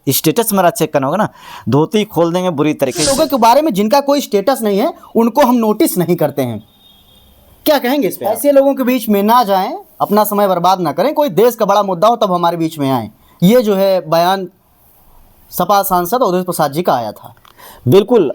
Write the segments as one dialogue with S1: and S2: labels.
S1: Status मेरा check करना होगा ना, धोती खोल देंगे बुरी तरीके से।
S2: लोगों के बारे में जिनका कोई स्टेटस नहीं है उनको हम नोटिस नहीं करते हैं, क्या कहेंगे इस पे? ऐसे लोगों के बीच में ना जाएं, अपना समय बर्बाद ना करें, कोई देश का बड़ा मुद्दा हो तब हमारे बीच में आए। ये जो है बयान सपा सांसद अवधेश प्रसाद जी का आया था।
S1: बिल्कुल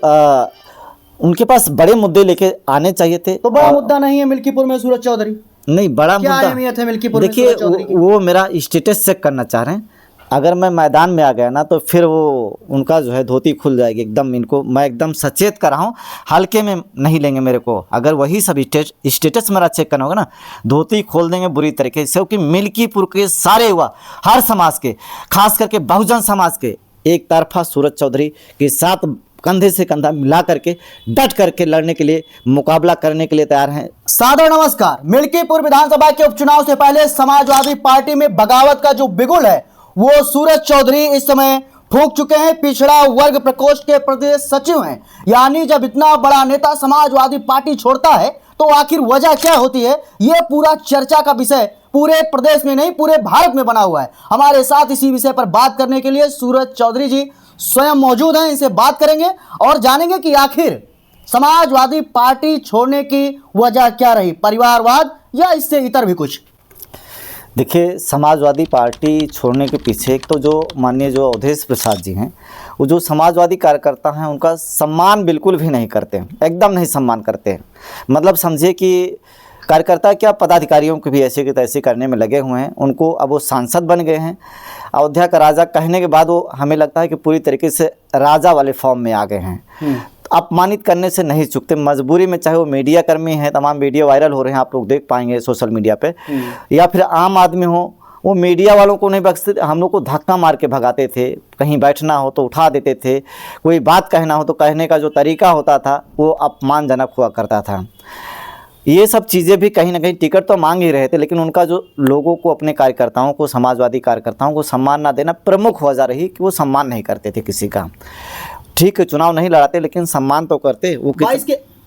S1: उनके पास बड़े मुद्दे लेके आने चाहिए थे।
S2: तो बड़ा मुद्दा नहीं है मिल्कीपुर में सूरज चौधरी?
S1: नहीं, बड़ा
S2: क्या
S1: मुद्दा
S2: अहमियत है मिल्कीपुर में?
S1: देखिए, वो मेरा स्टेटस चेक करना चाह रहे हैं। अगर मैं मैदान में आ गया ना तो फिर वो उनका जो है धोती खुल जाएगी एकदम। इनको मैं एकदम सचेत कर रहा हूँ, हल्के में नहीं लेंगे मेरे को। अगर वही सब स्टेटस मेरा चेक करना होगा ना, धोती खोल देंगे बुरी तरीके से। क्योंकि मिल्कीपुर के सारे युवा, हर समाज के, खास करके बहुजन समाज के, एक तरफा सूरज चौधरी के साथ कंधे से कंधा मिला करके डट करके लड़ने के लिए, मुकाबला करने के लिए तैयार हैं।
S2: सादर नमस्कार। मिल्कीपुर विधानसभा के उपचुनाव से पहले समाजवादी पार्टी में बगावत का जो बिगुल है वो सूरज चौधरी इस समय फूंक चुके हैं। पिछड़ा वर्ग प्रकोष्ठ के प्रदेश सचिव हैं। यानी जब इतना बड़ा नेता समाजवादी पार्टी छोड़ता है तो आखिर वजह क्या होती है, ये पूरा चर्चा का विषय पूरे प्रदेश में नहीं पूरे भारत में बना हुआ है। हमारे साथ इसी विषय पर बात करने के लिए सूरज चौधरी जी स्वयं मौजूद हैं। इनसे बात करेंगे और जानेंगे कि आखिर समाजवादी पार्टी छोड़ने की वजह क्या रही, परिवारवाद या इससे इतर भी कुछ।
S1: देखिए, समाजवादी पार्टी छोड़ने के पीछे एक तो जो माननीय जो अवधेश प्रसाद जी हैं, वो जो समाजवादी कार्यकर्ता हैं उनका सम्मान बिल्कुल भी नहीं करते हैं, एकदम नहीं सम्मान करते हैं। मतलब समझिए कि कार्यकर्ता क्या, पदाधिकारियों को भी ऐसे के तैसे करने में लगे हुए हैं। उनको अब वो सांसद बन गए हैं। अयोध्या का राजा कहने के बाद वो हमें लगता है कि पूरी तरीके से राजा वाले फॉर्म में आ गए हैं। अपमानित करने से नहीं चूकते, मजबूरी में, चाहे वो मीडिया कर्मी हैं, तमाम वीडियो वायरल हो रहे हैं, आप लोग देख पाएंगे सोशल मीडिया पे, या फिर आम आदमी हो, वो मीडिया वालों को नहीं बख्शते। हम लोग को धक्का मार के भगाते थे, कहीं बैठना हो तो उठा देते थे, कोई बात कहना हो तो कहने का जो तरीका होता था वो अपमानजनक हुआ करता था। ये सब चीज़ें भी कहीं ना कहीं, टिकट तो मांग ही रहे थे लेकिन उनका जो लोगों को, अपने कार्यकर्ताओं को, समाजवादी कार्यकर्ताओं को सम्मान ना देना प्रमुख वजह रही कि वो सम्मान नहीं करते थे किसी का। ठीक है, चुनाव नहीं लड़ाते लेकिन सम्मान तो करते। वो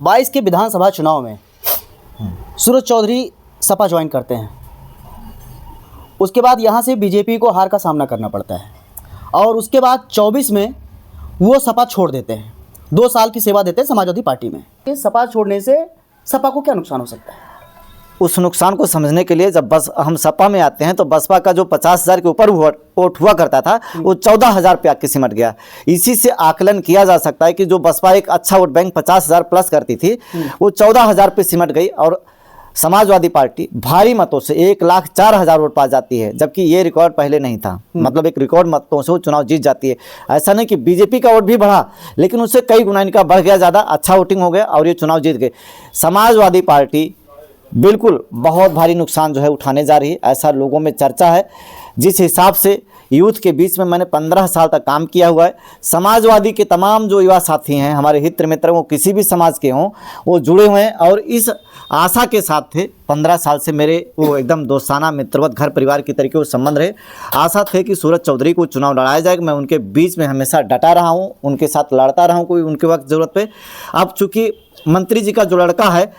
S2: 22 के विधानसभा चुनाव में सूरज चौधरी सपा ज्वाइन करते हैं। उसके बाद यहाँ से बीजेपी को हार का सामना करना पड़ता है और उसके बाद 24 में वो सपा छोड़ देते हैं। 2 साल की सेवा देते हैं समाजवादी पार्टी में। इस सपा छोड़ने से सपा को क्या नुकसान हो सकता है?
S1: उस नुकसान को समझने के लिए जब बस हम सपा में आते हैं तो बसपा का जो 50,000 के ऊपर वोट हुआ करता था वो 14,000 पे आके सिमट गया। इसी से आकलन किया जा सकता है कि जो बसपा एक अच्छा वोट बैंक 50,000 प्लस करती थी वो 14,000 पे सिमट गई और समाजवादी पार्टी भारी मतों से 1,04,000 वोट पा जाती है, जबकि ये रिकॉर्ड पहले नहीं था। मतलब एक रिकॉर्ड मतों से वो चुनाव जीत जाती है। ऐसा नहीं कि बीजेपी का वोट भी बढ़ा, लेकिन उससे कई गुना इनका बढ़ गया, ज़्यादा अच्छा वोटिंग हो गया और ये चुनाव जीत गए। समाजवादी पार्टी बिल्कुल बहुत भारी नुकसान जो है उठाने जा रही है, ऐसा लोगों में चर्चा है। जिस हिसाब से यूथ के बीच में मैंने 15 साल तक काम किया हुआ है, समाजवादी के तमाम जो युवा साथी हैं, हमारे हित मित्र, वो किसी भी समाज के हों, वो जुड़े हुए हैं और इस आशा के साथ थे। 15 साल से मेरे वो एकदम दोस्ताना, मित्रवत, घर परिवार की तरीके वो संबंध रहे। आशा थे कि सूरज चौधरी को चुनाव लड़ाया जाएगा। मैं उनके बीच में हमेशा डटा रहा हूँ, उनके साथ लड़ता रहा हूँ कोई उनके वक्त ज़रूरत पे। अब चूँकि मंत्री जी का जो लड़का है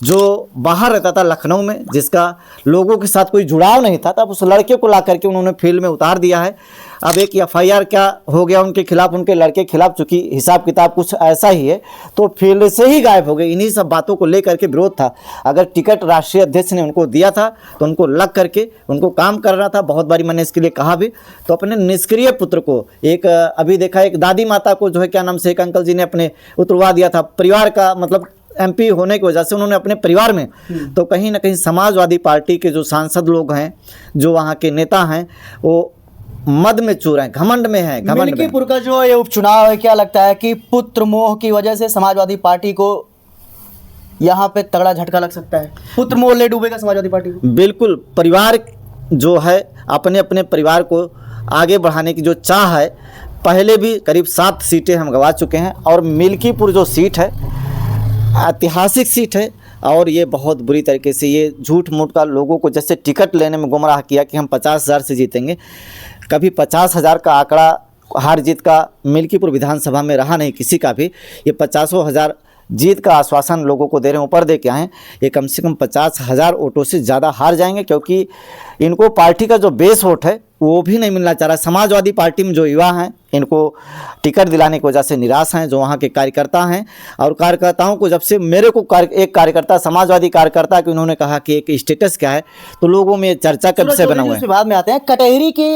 S1: जो बाहर रहता था लखनऊ में, जिसका लोगों के साथ कोई जुड़ाव नहीं था, तब उस लड़के को ला करके उन्होंने फील्ड में उतार दिया है। अब एक FIR क्या हो गया उनके खिलाफ, उनके लड़के के खिलाफ, चूँकि हिसाब किताब कुछ ऐसा ही है, तो फील्ड से ही गायब हो गए। इन्हीं सब बातों को लेकर के विरोध था। अगर टिकट राष्ट्रीय अध्यक्ष ने उनको दिया था तो उनको लग करके उनको काम करना था। बहुत बारी मैंने इसके लिए कहा भी, तो अपने निष्क्रिय पुत्र को, एक अभी देखा एक दादी माता को जो है, क्या नाम से, एक अंकल जी ने अपने उतरवा दिया था। परिवार का मतलब MP होने की वजह से उन्होंने अपने परिवार में, तो कहीं ना कहीं समाजवादी पार्टी के जो सांसद लोग हैं, जो वहाँ के नेता हैं, वो मद में चूर हैं, घमंड में हैं।
S2: मिल्कीपुर का जो ये उपचुनाव है, क्या लगता है कि पुत्र मोह की वजह से समाजवादी पार्टी को यहाँ पे तगड़ा झटका लग सकता है? पुत्र मोह ले डूबेगा समाजवादी पार्टी को?
S1: बिल्कुल। परिवार जो है, अपने अपने परिवार को आगे बढ़ाने की जो चाह है, पहले भी करीब 7 सीटें हम गंवा चुके हैं और मिल्कीपुर जो सीट है ऐतिहासिक सीट है और ये बहुत बुरी तरीके से ये झूठ मूठ का लोगों को जैसे टिकट लेने में गुमराह किया कि हम 50,000 से जीतेंगे। कभी 50,000 का आंकड़ा हार जीत का मिल्कीपुर विधानसभा में रहा नहीं किसी का भी। ये 50,000 जीत का आश्वासन लोगों को दे रहे हैं, ऊपर दे के आए हैं, ये कम से कम 50,000 वोटों से ज़्यादा हार जाएंगे, क्योंकि इनको पार्टी का जो बेस वोट है वो भी नहीं मिलना चाह रहा। समाजवादी पार्टी में जो युवा हैं इनको टिकट दिलाने की वजह से निराश हैं, जो वहाँ के कार्यकर्ता हैं। और कार्यकर्ताओं को जब से मेरे को एक कार्यकर्ता, समाजवादी कार्यकर्ता कि उन्होंने कहा कि एक स्टेटस क्या है, तो लोगों में चर्चा कब से बना हुआ है।
S2: बाद में आते हैं, कटहरी की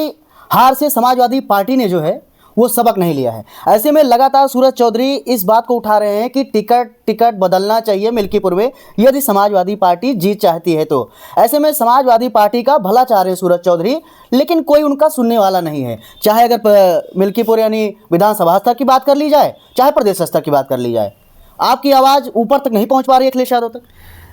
S2: हार से समाजवादी पार्टी ने जो है वो सबक नहीं लिया है। ऐसे में लगातार सूरज चौधरी इस बात को उठा रहे हैं कि टिकट बदलना चाहिए मिल्कीपुर में यदि समाजवादी पार्टी जीत चाहती है तो। ऐसे में समाजवादी पार्टी का भला चाह रहे हैं सूरज चौधरी, लेकिन कोई उनका सुनने वाला नहीं है। चाहे अगर मिल्कीपुर यानी विधानसभा स्तर की बात कर ली जाए, चाहे प्रदेश स्तर की बात कर ली जाए, आपकी आवाज़ ऊपर तक नहीं पहुँच पा रही है अखिलेश यादव तक।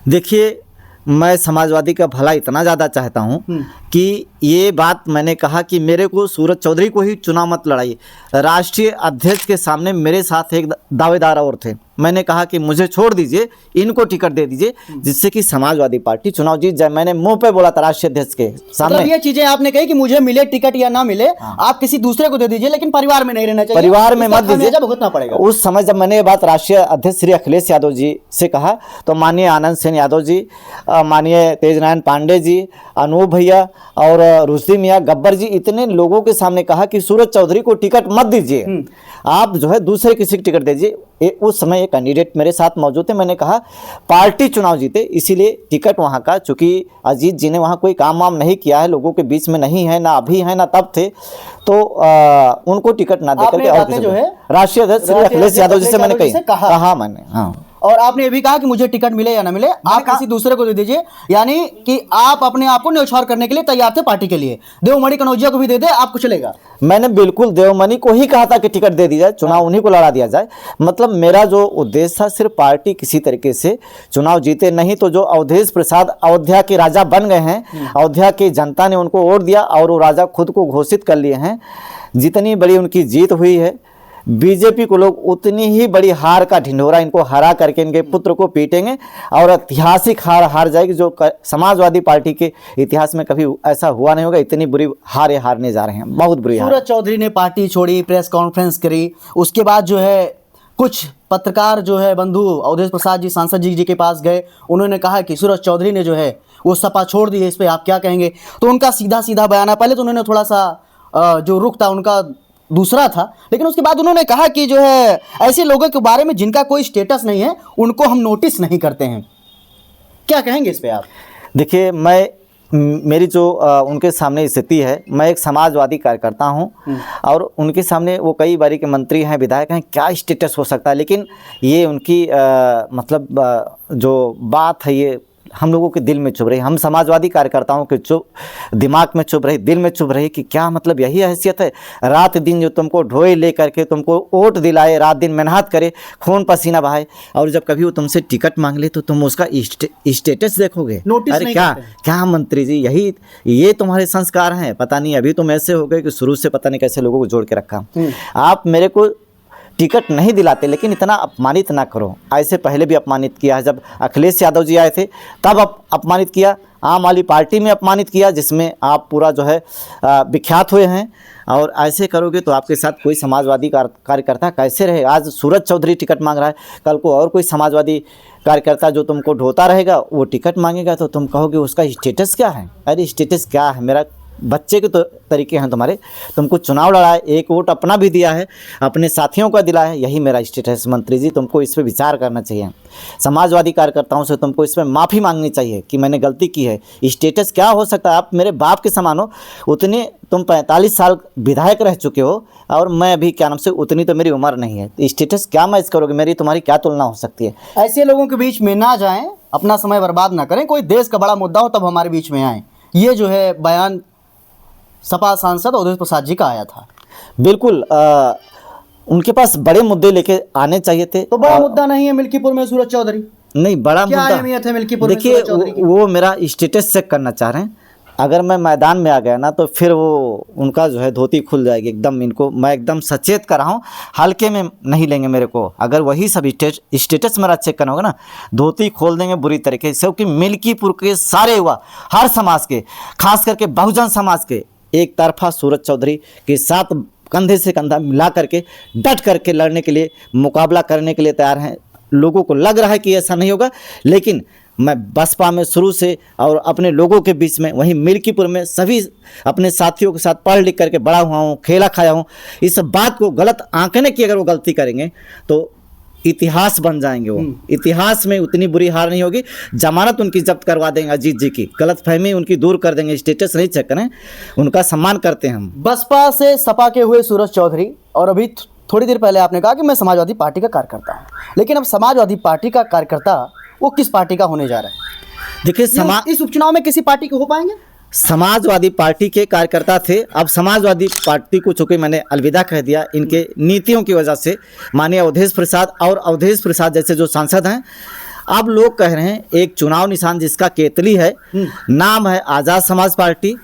S1: देखिए, मैं समाजवादी का भला इतना ज़्यादा चाहता हूँ कि ये बात मैंने कहा कि मेरे को सूरज चौधरी को ही चुनाव मत लड़ाइए। राष्ट्रीय अध्यक्ष के सामने मेरे साथ एक दावेदार और थे, मैंने कहा कि मुझे छोड़ दीजिए, इनको टिकट दे दीजिए जिससे कि समाजवादी पार्टी चुनाव जीत जाए। मैंने मुंह पे बोला था राष्ट्रीय अध्यक्ष के सामने।
S2: मतलब ये चीजें आपने कही कि मुझे मिले टिकट या ना मिले, आप किसी दूसरे को दे दीजिए, लेकिन परिवार में नहीं रहना चाहिए,
S1: परिवार में मत दीजिए,
S2: भुगतना पड़ेगा।
S1: उस समय जब मैंने ये बात राष्ट्रीय अध्यक्ष श्री अखिलेश यादव जी से कहा तो माननीय आनंद सेन यादव जी, माननीय तेजनारायण पांडे जी, अनूप भैया और रुश्दी मियाँ, गब्बर जी, इतने लोगों के सामने कहा कि सूरज चौधरी को टिकट मत दीजिए, आप जो है दूसरे किसी को टिकट दे दीजिए। उस समय एक कैंडिडेट मेरे साथ मौजूद थे, मैंने कहा पार्टी चुनाव जीते, इसीलिए टिकट वहाँ का, चूंकि अजीत जी ने वहाँ कोई काम वाम नहीं किया है, लोगों के बीच में नहीं है, ना अभी है ना तब थे, तो उनको टिकट ना देकर के और
S2: जो है
S1: राष्ट्रीय अध्यक्ष श्री अखिलेश यादव जी से मैंने कहा मैंने। हाँ,
S2: और आपने ये भी कहा कि मुझे टिकट मिले या ना मिले, आप किसी दूसरे को दे दीजिए, यानी कि आप अपने आप को न्यौछावर करने के लिए तैयार थे पार्टी के लिए। देवमणि कनौजिया को भी दे दे, आपको चलेगा?
S1: मैंने बिल्कुल देवमणि को ही कहा था कि टिकट दे दी जाए, चुनाव उन्हीं को लड़ा दिया जाए। मतलब मेरा जो उद्देश्य था, सिर्फ पार्टी किसी तरीके से चुनाव जीते, नहीं तो जो अवधेश प्रसाद अयोध्या के राजा बन गए हैं, अयोध्या की जनता ने उनको वोट दिया और वो राजा खुद को घोषित कर लिए हैं। जितनी बड़ी उनकी जीत हुई है, बीजेपी को लोग उतनी ही बड़ी हार का ढिंढोरा इनको हरा करके इनके पुत्र को पीटेंगे और ऐतिहासिक हार जाएगी, जो समाजवादी पार्टी के इतिहास में कभी ऐसा हुआ नहीं होगा। इतनी बुरी हार हारने जा रहे हैं, बहुत बुरी हार।
S2: सूरज चौधरी ने पार्टी छोड़ी, प्रेस कॉन्फ्रेंस करी, उसके बाद जो है कुछ पत्रकार जो है बंधु अवधेश प्रसाद जी, सांसद जी के पास गए, उन्होंने कहा कि सूरज चौधरी ने जो है वो सपा छोड़ दी है, इस पर आप क्या कहेंगे? तो उनका सीधा बयान है। पहले तो उन्होंने थोड़ा सा जो रुख था उनका दूसरा था, लेकिन उसके बाद उन्होंने कहा कि जो है ऐसे लोगों के बारे में जिनका कोई स्टेटस नहीं है उनको हम नोटिस नहीं करते हैं। क्या कहेंगे इस पे आप?
S1: देखिए, मेरी जो उनके सामने स्थिति है, मैं एक समाजवादी कार्यकर्ता हूं और उनके सामने वो कई बारी के मंत्री हैं, विधायक हैं, क्या स्टेटस हो सकता है, लेकिन ये उनकी मतलब जो बात है ये हम लोगों के दिल में चुभ रही, हम समाजवादी कार्यकर्ताओं के दिमाग में चुभ रही, दिल में चुभ रही कि क्या मतलब यही हैसियत है? रात दिन जो तुमको ढोए ले करके तुमको वोट दिलाए, रात दिन मेहनत करे, खून पसीना बहाए, और जब कभी वो तुमसे टिकट मांग ले तो तुम उसका स्टेटस देखोगे? अरे क्या मंत्री जी, ये तुम्हारे संस्कार हैं? पता नहीं, अभी तुम ऐसे हो गए कि शुरू से पता नहीं कैसे लोगों को जोड़ के रखा। आप मेरे को टिकट नहीं दिलाते, लेकिन इतना अपमानित ना करो। ऐसे पहले भी अपमानित किया है, जब अखिलेश यादव जी आए थे तब अपमानित किया, आम आदमी पार्टी में अपमानित किया, जिसमें आप पूरा जो है विख्यात हुए हैं। और ऐसे करोगे तो आपके साथ कोई समाजवादी कार्यकर्ता कैसे रहे? आज सूरज चौधरी टिकट मांग रहा है, कल को और कोई समाजवादी कार्यकर्ता जो तुमको ढोता रहेगा वो टिकट मांगेगा, तो तुम कहोगे उसका स्टेटस क्या है? अरे स्टेटस क्या है? मेरा बच्चे के तो तरीके हैं तुम्हारे, तुमको चुनाव लड़ा है, एक वोट अपना भी दिया है, अपने साथियों का दिला है, यही मेरा स्टेटस। मंत्री जी, तुमको इस पर विचार करना चाहिए। समाजवादी कार्यकर्ताओं से तुमको इस पर माफ़ी मांगनी चाहिए कि मैंने गलती की है। स्टेटस क्या हो सकता है? आप मेरे बाप के समान हो, उतने तुम 45 साल विधायक रह चुके हो और मैं अभी क्या नाम से उतनी तो मेरी उम्र नहीं है। स्टेटस क्या मैच करोगे? मेरी तुम्हारी क्या तुलना हो सकती है?
S2: ऐसे लोगों के बीच में ना जाएं, अपना समय बर्बाद ना करें, कोई देश का बड़ा मुद्दा हो तब हमारे बीच में आए। ये जो है बयान सपा सांसद अवधेश प्रसाद जी का आया था।
S1: बिल्कुल, उनके पास बड़े मुद्दे लेके आने चाहिए थे।
S2: तो बड़ा मुद्दा नहीं है मिल्कीपुर में सूरज चौधरी?
S1: नहीं, बड़ा
S2: क्या
S1: मुद्दा
S2: अहमियत है मिल्कीपुर में?
S1: देखिए, वो मेरा स्टेटस चेक करना चाह रहे हैं। अगर मैं मैदान में आ गया ना तो फिर वो उनका जो है धोती खुल जाएगी एकदम। इनको मैं एकदम सचेत कर रहा हूँ, हल्के में नहीं लेंगे मेरे को। अगर वही सब स्टेटस मेरा चेक करना होगा ना, धोती खोल देंगे बुरी तरीके से। क्योंकि मिल्कीपुर के सारे युवा, हर समाज के, खास करके बहुजन समाज के, एक तरफा सूरज चौधरी के साथ कंधे से कंधा मिला करके डट करके लड़ने के लिए, मुकाबला करने के लिए तैयार हैं। लोगों को लग रहा है कि ऐसा नहीं होगा, लेकिन मैं बसपा में शुरू से और अपने लोगों के बीच में, वहीं मिल्कीपुर में सभी अपने साथियों के साथ पढ़ लिख करके बड़ा हुआ हूँ, खेला खाया हूँ। इस बात को गलत आंकने की अगर वो गलती करेंगे तो इतिहास बन जाएंगे। वो इतिहास में उतनी बुरी हार नहीं होगी। जमानत उनकी जब्त करवा देंगे अजीत जी की, गलतफहमी उनकी दूर कर देंगे। स्टेटस नहीं चेक करें, उनका सम्मान करते हैं हम।
S2: बसपा से सपा के हुए सूरज चौधरी, और अभी थोड़ी देर पहले आपने कहा कि मैं समाजवादी पार्टी का कार्यकर्ता हूँ, लेकिन अब समाजवादी पार्टी का कार्यकर्ता वो किस पार्टी का होने जा रहा है?
S1: देखिए,
S2: इस उपचुनाव में किसी पार्टी के हो पाएंगे?
S1: समाजवादी पार्टी के कार्यकर्ता थे, अब समाजवादी पार्टी को चूंकि मैंने अलविदा कह दिया इनके नीतियों की वजह से, माननीय अवधेश प्रसाद और अवधेश प्रसाद जैसे जो सांसद हैं, अब लोग कह रहे हैं एक चुनाव निशान जिसका केतली है, नाम है आज़ाद समाज पार्टी,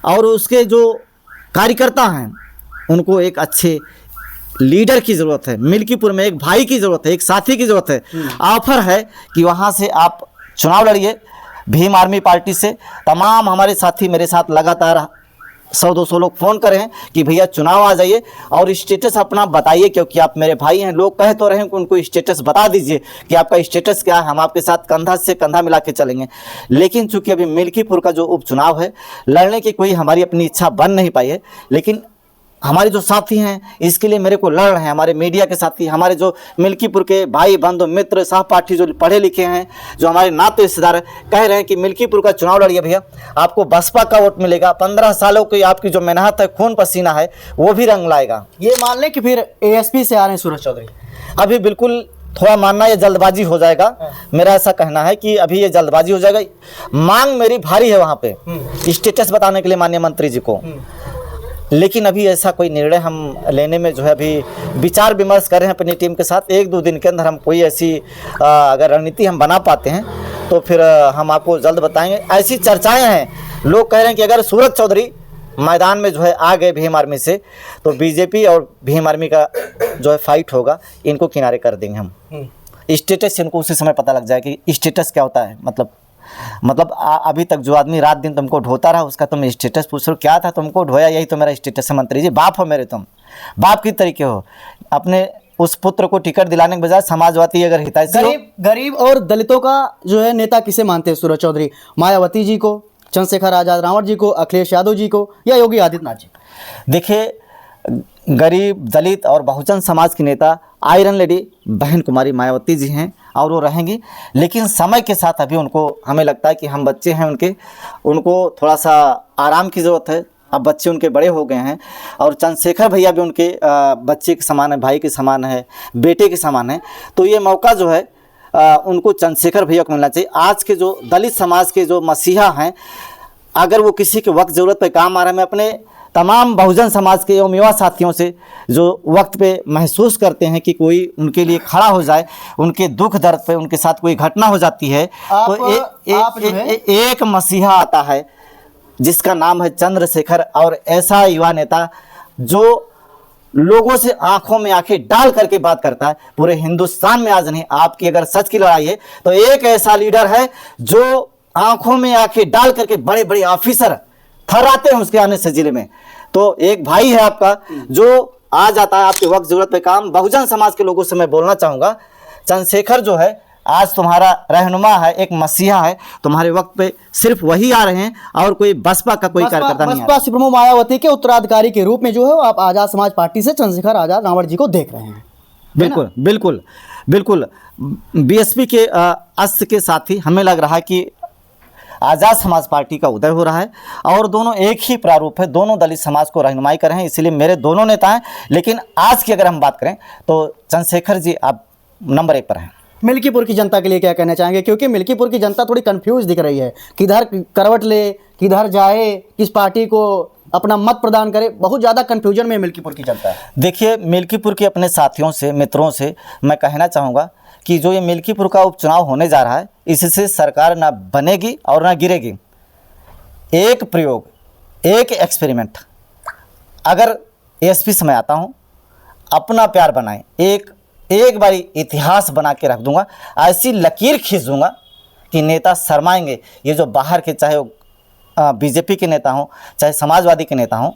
S1: और उसके जो कार्यकर्ता हैं उनको एक अच्छे लीडर की ज़रूरत है। मिल्कीपुर में एक भाई की ज़रूरत है, एक साथी की ज़रूरत है। ऑफर है कि वहाँ से आप चुनाव लड़िए भीम आर्मी पार्टी से। तमाम हमारे साथी मेरे साथ लगातार 100-200 लोग फ़ोन कर रहे हैं कि भैया चुनाव आ जाइए और स्टेटस अपना बताइए, क्योंकि आप मेरे भाई हैं। लोग कह तो रहे हैं कि उनको स्टेटस बता दीजिए कि आपका स्टेटस क्या है, हम आपके साथ कंधा से कंधा मिला के चलेंगे। लेकिन चूंकि अभी मिल्कीपुर का जो उपचुनाव है, लड़ने की कोई हमारी अपनी इच्छा बन नहीं पाई है, लेकिन हमारे जो साथी हैं इसके लिए मेरे को लड़ रहे हैं। हमारे मीडिया के साथी, हमारे जो मिल्कीपुर के भाई बंधु मित्र सहपाठी जो पढ़े लिखे हैं, जो हमारे नाते रिश्तेदार कह रहे हैं कि मिल्कीपुर का चुनाव लड़िए भैया, आपको बसपा का वोट मिलेगा। 15 सालों की आपकी जो मेहनत है, खून पसीना है, वो भी रंग लाएगा।
S2: ये मान लें कि फिर एएसपी से आ रहे हैं सूरज चौधरी?
S1: अभी बिल्कुल थोड़ा मानना ये जल्दबाजी हो जाएगा। मेरा ऐसा कहना है कि अभी ये जल्दबाजी हो जाएगा। मांग मेरी भारी है वहाँ पे स्टेटस बताने के लिए माननीय मंत्री जी को, लेकिन अभी ऐसा कोई निर्णय हम लेने में जो है अभी विचार विमर्श कर रहे हैं अपनी टीम के साथ। 1-2 दिन के अंदर हम कोई ऐसी अगर रणनीति हम बना पाते हैं तो फिर हम आपको जल्द बताएंगे। ऐसी चर्चाएं हैं, लोग कह रहे हैं कि अगर सूरज चौधरी मैदान में जो है आ गए भीम आर्मी से, तो बीजेपी और भीम आर्मी का जो है फाइट होगा, इनको किनारे कर देंगे हम। स्टेटस इनको उसी समय पता लग जाए कि स्टेटस क्या होता है। मतलब अभी तक जो आदमी रात दिन तुमको ढोता रहा, उसका तुम स्टेटस पूछ रहे हो, क्या था तुमको ढोया, यही तो मेरा स्टेटस है। मंत्री जी बाप हो मेरे, तुम बाप की तरीके हो। अपने उस पुत्र को टिकट दिलाने के बजाय समाजवादी अगर हितैषी हो।
S2: गरीब और दलितों का जो है नेता किसे मानते हैं सूरज चौधरी? मायावती जी को, चंद्रशेखर आजाद रावण जी को, अखिलेश यादव जी को, या योगी आदित्यनाथ जी?
S1: देखिए, गरीब दलित और बहुजन समाज की नेता आयरन लेडी बहन कुमारी मायावती जी हैं, और वो रहेंगी। लेकिन समय के साथ अभी उनको, हमें लगता है कि हम बच्चे हैं उनको थोड़ा सा आराम की ज़रूरत है। अब बच्चे उनके बड़े हो गए हैं, और चंद्रशेखर भैया भी उनके बच्चे के समान है, भाई के समान है, बेटे के समान है। तो ये मौका जो है उनको चंद्रशेखर भैया को मिलना चाहिए। आज के जो दलित समाज के जो मसीहा हैं, अगर वो किसी के वक्त ज़रूरत पे काम आ रहा है, मैं अपने तमाम बहुजन समाज के एवं युवा साथियों से जो वक्त पे महसूस करते हैं कि कोई उनके लिए खड़ा हो जाए, उनके दुख दर्द पे उनके साथ कोई घटना हो जाती है, तो एक मसीहा आता है जिसका नाम है चंद्रशेखर। और ऐसा युवा नेता जो लोगों से आंखों में आंखें डाल करके बात करता है। पूरे हिंदुस्तान में आज नहीं, आपकी अगर सच की लड़ाई है तो एक ऐसा लीडर है जो आंखों में आंखें डाल करके बड़े बड़े ऑफिसर थर्राते हैं उसके आने से जिले में। तो एक भाई है आपका जो आ जाता है आपके वक्त जरूरत पे काम। बहुजन समाज के लोगों से मैं बोलना चाहूँगा, चंद्रशेखर जो है आज तुम्हारा रहनुमा है, एक मसीहा है। तुम्हारे वक्त पे सिर्फ वही आ रहे हैं और कोई बसपा का कोई कार्यकर्ता नहीं।
S2: बसपा सुप्रीमो मायावती के उत्तराधिकारी के रूप में जो है आप आजाद समाज पार्टी से चंद्रशेखर आजाद रावण जी को देख रहे हैं।
S1: बिल्कुल बिल्कुल बिल्कुल। बीएसपी के अस्त्र के साथ ही हमें लग रहा है कि आज़ाद समाज पार्टी का उदय हो रहा है, और दोनों एक ही प्रारूप है, दोनों दलित समाज को रहनुमाई कर रहे हैं। इसीलिए मेरे दोनों नेता हैं। लेकिन आज की अगर हम बात करें तो चंद्रशेखर जी आप नंबर 1 पर हैं।
S2: मिल्कीपुर की जनता के लिए क्या कहना चाहेंगे? क्योंकि मिल्कीपुर की जनता थोड़ी कंफ्यूज दिख रही है, किधर करवट ले, किधर जाए, किस पार्टी को अपना मत प्रदान करे। बहुत ज़्यादा कंफ्यूजन में मिल्कीपुर की जनता है।
S1: देखिए, मिल्कीपुर के अपने साथियों से, मित्रों से मैं कहना चाहूँगा कि जो ये मिल्कीपुर का उपचुनाव होने जा रहा है, इससे सरकार ना बनेगी और ना गिरेगी। एक प्रयोग, एक एक्सपेरिमेंट, अगर एसपी समय आता हूँ, अपना प्यार बनाएं, एक बारी इतिहास बना के रख दूंगा। ऐसी लकीर खींच दूंगा कि नेता शर्माएंगे। ये जो बाहर के, चाहे वो बीजेपी के नेता हों, चाहे समाजवादी के नेता हों,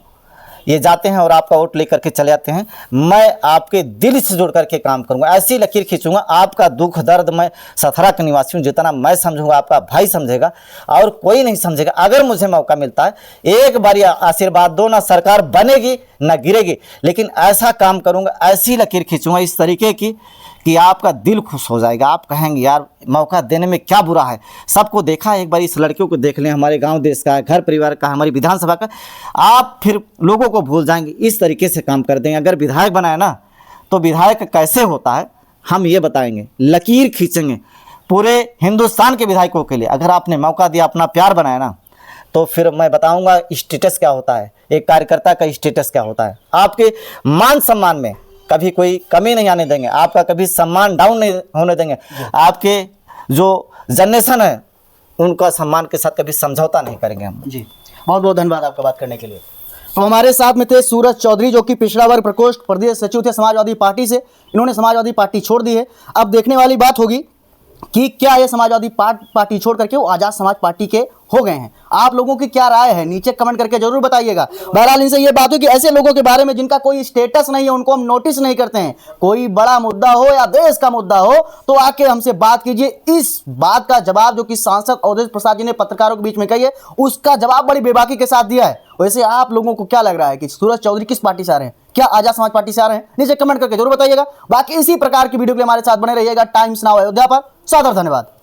S1: ये जाते हैं और आपका वोट लेकर के चले जाते हैं। मैं आपके दिल से जुड़ करके काम करूंगा, ऐसी लकीर खींचूंगा, आपका दुख दर्द मैं सथरा का निवासी हूँ, जितना मैं समझूंगा आपका भाई समझेगा और कोई नहीं समझेगा। अगर मुझे मौका मिलता है, एक बार आशीर्वाद दो, ना सरकार बनेगी ना गिरेगी, लेकिन ऐसा काम करूंगा, ऐसी लकीर खींचूंगा इस तरीके की कि आपका दिल खुश हो जाएगा। आप कहेंगे यार मौका देने में क्या बुरा है। सबको देखा, एक बार इस लड़कियों को देख लें, हमारे गांव देश का, घर परिवार का, हमारी विधानसभा का, आप फिर लोगों को भूल जाएंगे। इस तरीके से काम कर देंगे। अगर विधायक बनाए ना, तो विधायक कैसे होता है हम ये बताएंगे, लकीर खींचेंगे पूरे हिंदुस्तान के विधायकों के लिए। अगर आपने मौका दिया, अपना प्यार बनाया ना, तो फिर मैं बताऊंगा स्टेटस क्या होता है, एक कार्यकर्ता का स्टेटस क्या होता है। आपके मान सम्मान में कभी कोई कमी नहीं आने देंगे, आपका कभी सम्मान डाउन नहीं होने देंगे। आपके जो जनरेशन है उनका सम्मान के साथ कभी समझौता नहीं करेंगे हम।
S2: जी, बहुत बहुत धन्यवाद आपका बात करने के लिए। तो हमारे साथ में थे सूरज चौधरी, जो कि पिछड़ा वर्ग प्रकोष्ठ प्रदेश सचिव थे समाजवादी पार्टी से। इन्होंने समाजवादी पार्टी छोड़ दी है। अब देखने वाली बात होगी कि क्या ये समाजवादी पार्टी छोड़ करके वो आजाद समाज पार्टी के हो गए हैं। आप लोगों की क्या राय है, नीचे कमेंट करके जरूर बताइएगा। बहरहाल इनसे ये बात है कि ऐसे लोगों के बारे में जिनका कोई स्टेटस नहीं है, उनको हम नोटिस नहीं करते हैं। कोई बड़ा मुद्दा हो या देश का मुद्दा हो तो आके हमसे बात कीजिए। इस बात का जवाब जो कि सांसद अवधेश प्रसाद जी ने पत्रकारों के बीच में कही है, उसका जवाब बड़ी बेबाकी के साथ दिया है। वैसे आप लोगों को क्या लग रहा है कि सूरज चौधरी किस पार्टी से आ रहे हैं? क्या आजाद समाज पार्टी से आ रहे हैं? नीचे कमेंट करके जरूर बताइएगा। बाकी इसी प्रकार की वीडियो के लिए हमारे साथ बने रहिएगा टाइम्स नाउ अयोध्या पर। सादर धन्यवाद।